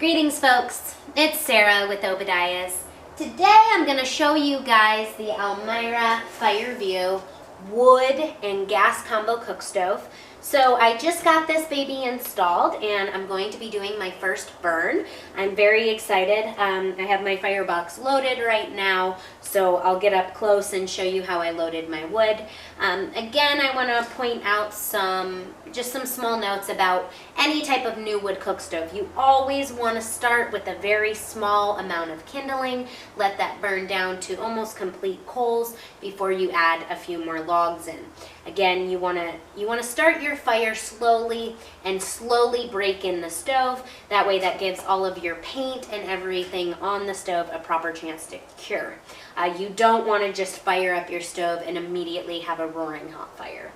Greetings folks, it's Sarah with Obadiah's. Today I'm going to show you guys the Elmira Fireview Wood and Gas Combo Cookstove. So I just got this baby installed and I'm going to be doing my first burn. I'm very excited. I have my firebox loaded right now, so I'll get up close and show you how I loaded my wood. Again, I want to point out just some small notes about any type of new wood cookstove. You always want to start with a very small amount of kindling. Let that burn down to almost complete coals before you add a few more logs in. Again, you want to start your fire slowly and slowly break in the stove. That way that gives all of your paint and everything on the stove a proper chance to cure. You don't want to just fire up your stove and immediately have a roaring hot fire.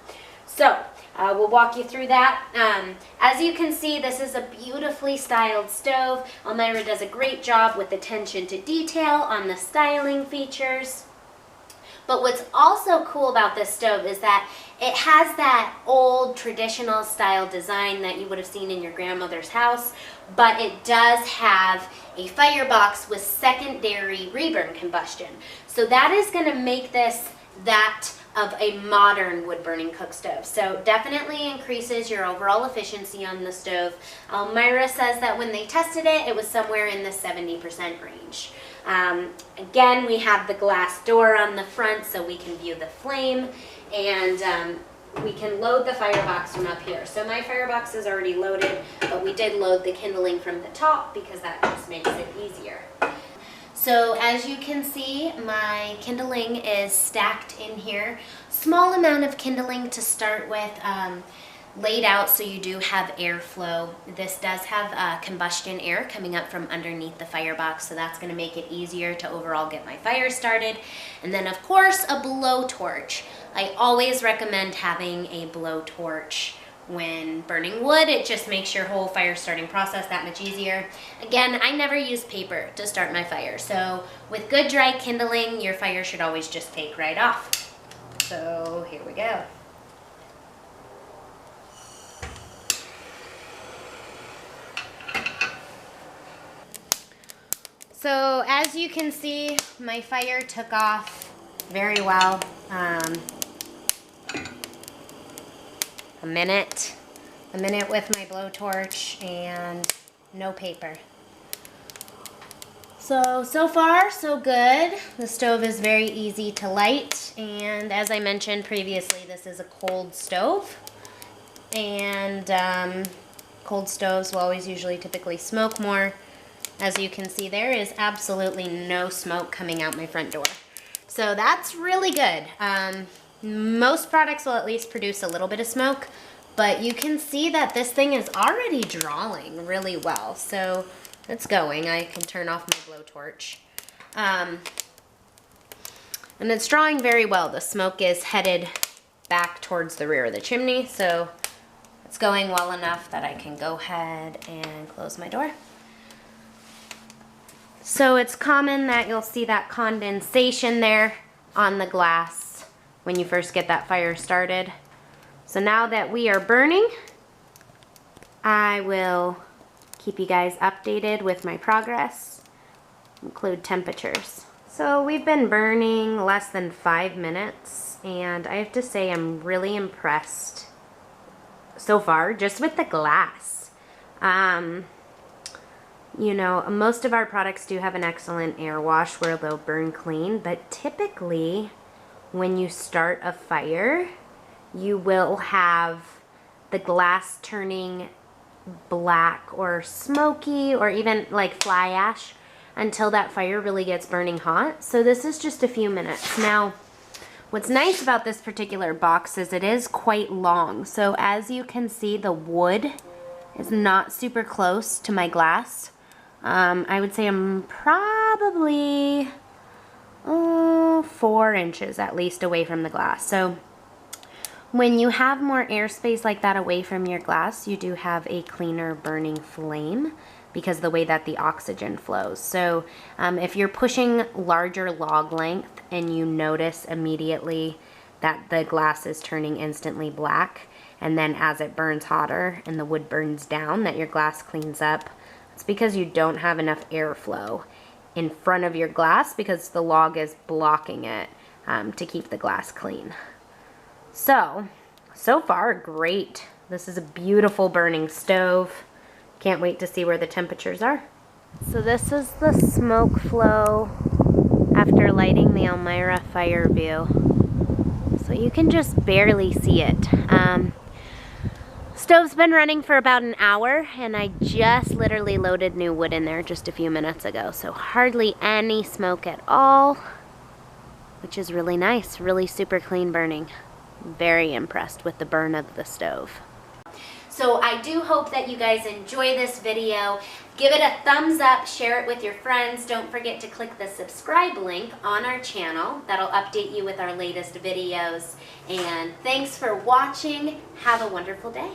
So we'll walk you through that. As you can see, this is a beautifully styled stove. Elmira does a great job with attention to detail on the styling features. But what's also cool about this stove is that it has that old traditional style design that you would have seen in your grandmother's house, but it does have a firebox with secondary reburn combustion. So that is going to make this that of a modern wood burning cookstove. So definitely increases your overall efficiency on the stove. Elmira says that when they tested it, it was somewhere in the 70% range. Again, we have the glass door on the front so we can view the flame, and we can load the firebox from up here. So my firebox is already loaded, but we did load the kindling from the top because that just makes it easier. So as you can see, my kindling is stacked in here. Small amount of kindling to start with, laid out so you do have airflow. This does have combustion air coming up from underneath the firebox, so that's going to make it easier to overall get my fire started. And then of course a blowtorch. I always recommend having a blowtorch when burning wood. It just makes your whole fire starting process that much easier. Again, I never use paper to start my fire, so with good dry kindling, your fire should always just take right off. So here we go. So as you can see, my fire took off very well. A minute with my blowtorch and no paper. So far so good. The stove is very easy to light, and as I mentioned previously, this is a cold stove, and cold stoves will always typically smoke more. As you can see, there is absolutely no smoke coming out my front door. So that's really good. Most products will at least produce a little bit of smoke, but you can see that this thing is already drawing really well. So it's going. I can turn off my blowtorch. And it's drawing very well. The smoke is headed back towards the rear of the chimney, so it's going well enough that I can go ahead and close my door. So it's common that you'll see that condensation there on the glass when you first get that fire started. So now that we are burning, I will keep you guys updated with my progress, include temperatures. So we've been burning less than 5 minutes, and I have to say I'm really impressed so far just with the glass. You know, most of our products do have an excellent air wash where they'll burn clean, but typically when you start a fire, you will have the glass turning black or smoky or even like fly ash until that fire really gets burning hot. So this is just a few minutes. Now, what's nice about this particular box is it is quite long. So as you can see, the wood is not super close to my glass. I would say I'm probably 4 inches at least away from the glass. So when you have more airspace like that away from your glass, you do have a cleaner burning flame because of the way that the oxygen flows. So if you're pushing larger log length and you notice immediately that the glass is turning instantly black, and then as it burns hotter and the wood burns down, that your glass cleans up, It's because you don't have enough airflow in front of your glass because the log is blocking it to keep the glass clean. So far, great. This is a beautiful burning stove. Can't wait to see where the temperatures are. So this is the smoke flow after lighting the Elmira Fireview. So you can just barely see it. Stove's been running for about an hour, and I just literally loaded new wood in there just a few minutes ago. So hardly any smoke at all, which is really nice, really super clean burning. Very impressed with the burn of the stove. So I do hope that you guys enjoy this video. Give it a thumbs up, share it with your friends. Don't forget to click the subscribe link on our channel. That'll update you with our latest videos. And thanks for watching. Have a wonderful day.